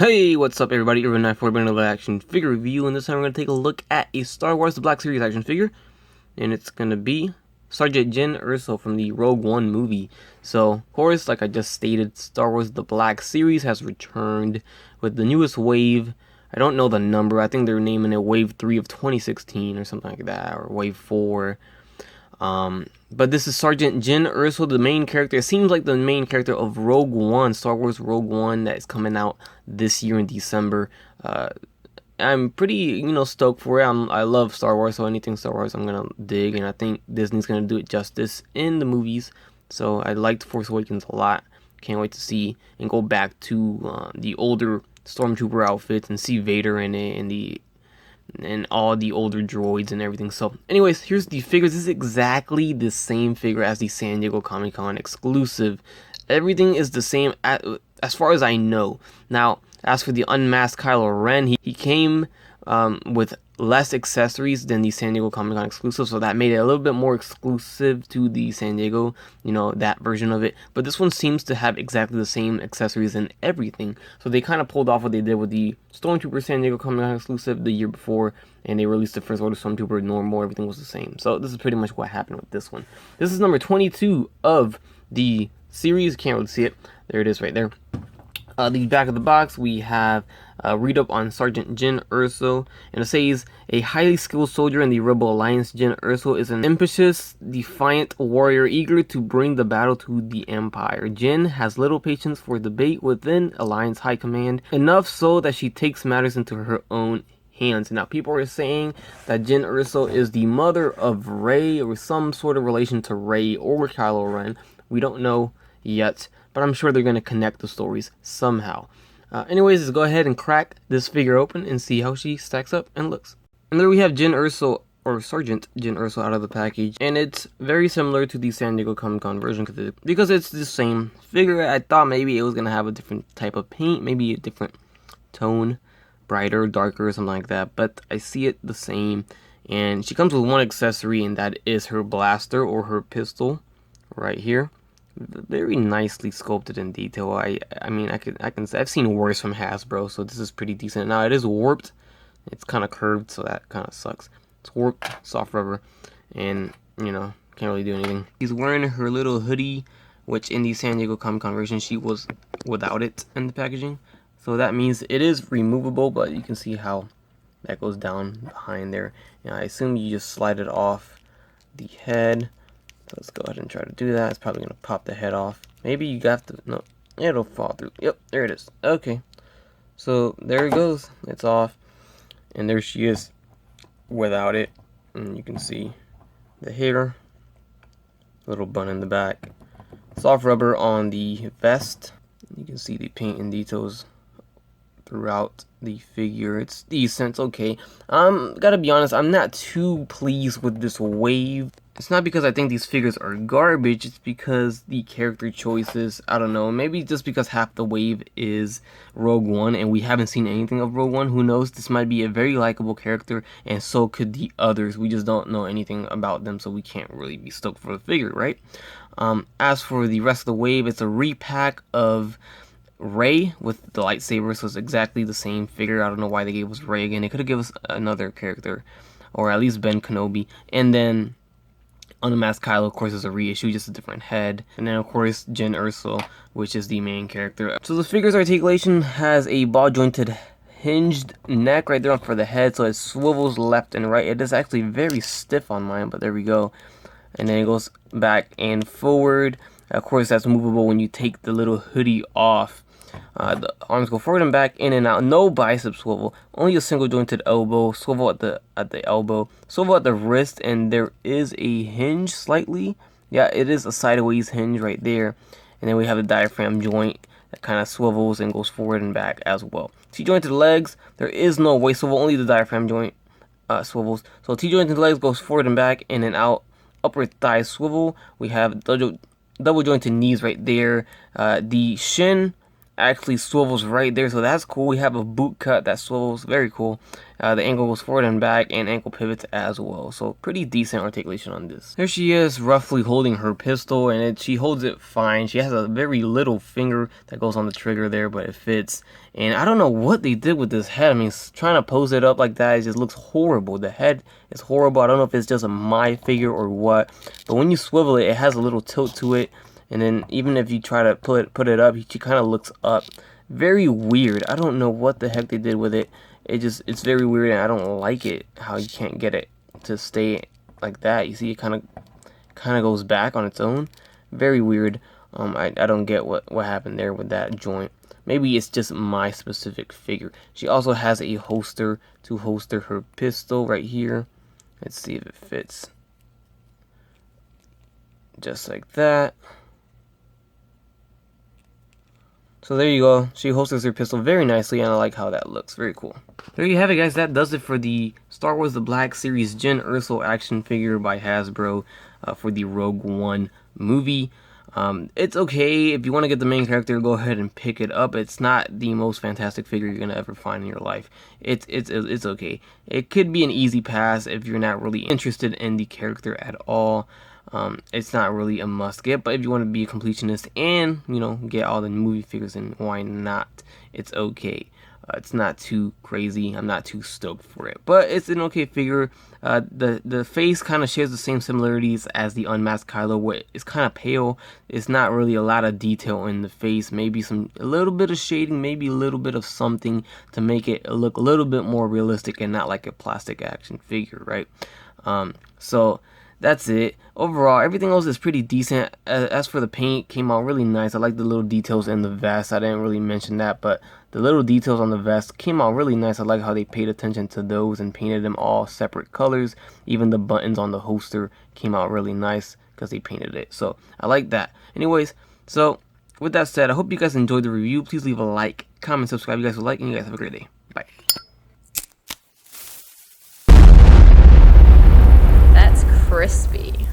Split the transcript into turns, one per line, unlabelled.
Hey, what's up everybody, Urban94 bringing another action figure review, and this time we're going to take a look at a Star Wars The Black Series action figure, and it's going to be Sergeant Jyn Erso from the Rogue One movie. So, of course, like I just stated, Star Wars The Black Series has returned with the newest wave. I don't know the number, I think they're naming it Wave 3 of 2016 or something like that, or Wave 4. But this is Sergeant Jyn Erso, the main character. It seems like the main character of Rogue One, Star Wars Rogue One, that is coming out this year in December. I'm pretty, stoked for it. I love Star Wars, so anything Star Wars I'm gonna dig, and I think Disney's gonna do it justice in the movies. So I liked Force Awakens a lot. Can't wait to see and go back to the older Stormtrooper outfits and see Vader in it and all the older droids and everything. So anyways, here's the figures. This is exactly the same figure as the San Diego Comic-Con exclusive. Everything is the same as far as I know. Now, as for the unmasked Kylo Ren, he came with less accessories than the San Diego Comic-Con exclusive, so that made it a little bit more exclusive to the San Diego, that version of it. But this one seems to have exactly the same accessories and everything. So they kind of pulled off what they did with the Stormtrooper San Diego Comic-Con exclusive the year before, and they released the First Order Stormtrooper normal. Everything was the same. So this is pretty much what happened with this one. This is number 22 of the series. Can't really see it. There it is right there. The back of the box, we have a read-up on Sergeant Jyn Erso, and it says, a highly skilled soldier in the Rebel Alliance, Jyn Erso is an ambitious, defiant warrior eager to bring the battle to the Empire. Jyn has little patience for debate within Alliance High Command, enough so that she takes matters into her own hands. Now, people are saying that Jyn Erso is the mother of Rey, or some sort of relation to Rey or Kylo Ren. We don't know yet, but I'm sure they're going to connect the stories somehow. Anyways, let's go ahead and crack this figure open and see how she stacks up and looks. And there we have Jyn Erso, or Sergeant Jyn Erso, out of the package, and it's very similar to the San Diego Comic-Con version because it's the same figure. I thought maybe it was going to have a different type of paint, maybe a different tone, brighter, darker, or something like that, but I see it the same. And she comes with one accessory, and that is her blaster or her pistol right here. Very nicely sculpted in detail. I mean, I can say I've seen worse from Hasbro, so this is pretty decent. Now it is warped. It's kind of curved, so that kind of sucks. It's warped, soft rubber, and can't really do anything. She's wearing her little hoodie, which in the San Diego Comic-Con version she was without it in the packaging. So that means it is removable, but you can see how that goes down behind there. And I assume you just slide it off the head. Let's go ahead and try to do that. It's probably going to pop the head off. Maybe you have to... No, it'll fall through. Yep, there it is. Okay. So, there it goes. It's off. And there she is without it. And you can see the hair. Little bun in the back. Soft rubber on the vest. You can see the paint and details throughout the figure. It's decent. It's okay. Gotta be honest, I'm not too pleased with this wave. It's not because I think these figures are garbage, it's because the character choices, I don't know, maybe just because half the wave is Rogue One and we haven't seen anything of Rogue One. Who knows? This might be a very likable character, and so could the others. We just don't know anything about them, so we can't really be stoked for the figure, right? As for the rest of the wave, it's a repack of Rey with the lightsaber, so it's exactly the same figure. I don't know why they gave us Rey again. They could have given us another character, or at least Ben Kenobi. And then Unmasked Kylo, of course, is a reissue, just a different head. And then, of course, Jyn Erso, which is the main character. So the figure's articulation has a ball-jointed hinged neck right there for the head, so it swivels left and right. It is actually very stiff on mine, but there we go. And then it goes back and forward. Of course, that's movable when you take the little hoodie off. The arms go forward and back, in and out. No bicep swivel. Only a single jointed elbow. Swivel at the elbow. Swivel at the wrist, and there is a hinge slightly. Yeah, it is a sideways hinge right there. And then we have the diaphragm joint that kind of swivels and goes forward and back as well. T-jointed legs. There is no waist swivel. Only the diaphragm joint swivels. So T-jointed legs goes forward and back, in and out. Upper thigh swivel. We have double jointed knees right there. The shin actually swivels right there, so that's cool. We have a boot cut that swivels, very cool. The ankle goes forward and back, and ankle pivots as well, so pretty decent articulation on this. Here she is roughly holding her pistol, and she holds it fine. She has a very little finger that goes on the trigger there, but it fits. And I don't know what they did with this head. I mean, trying to pose it up like that, it just looks horrible. The head is horrible. I don't know if it's just a my figure or what, but when you swivel it, it has a little tilt to it. And then even if you try to put it up, she kind of looks up. Very weird. I don't know what the heck they did with it. It's very weird, and I don't like it how you can't get it to stay like that. You see, it kind of goes back on its own. Very weird. I don't get what happened there with that joint. Maybe it's just my specific figure. She also has a holster to holster her pistol right here. Let's see if it fits. Just like that. So there you go. She holsters her pistol very nicely, and I like how that looks. Very cool. There you have it, guys. That does it for the Star Wars The Black Series Jyn Erso action figure by Hasbro for the Rogue One movie. It's okay. If you want to get the main character, go ahead and pick it up. It's not the most fantastic figure you're going to ever find in your life. It's okay. It could be an easy pass if you're not really interested in the character at all. It's not really a must get, but if you want to be a completionist and, you know, get all the movie figures, and why not? It's okay. It's not too crazy. I'm not too stoked for it, but it's an okay figure. The face kind of shares the same similarities as the unmasked Kylo, where it's kind of pale. It's not really a lot of detail in the face. Maybe a little bit of shading, maybe a little bit of something to make it look a little bit more realistic and not like a plastic action figure, right? So that's it. Overall, everything else is pretty decent. As for the paint, came out really nice. I like the little details in the vest. I didn't really mention that, but the little details on the vest came out really nice. I like how they paid attention to those and painted them all separate colors. Even the buttons on the holster came out really nice because they painted it. So I like that. Anyways, so with that said, I hope you guys enjoyed the review. Please leave a like, comment, subscribe. You guys will like, and you guys have a great day. Bye.
That's crispy.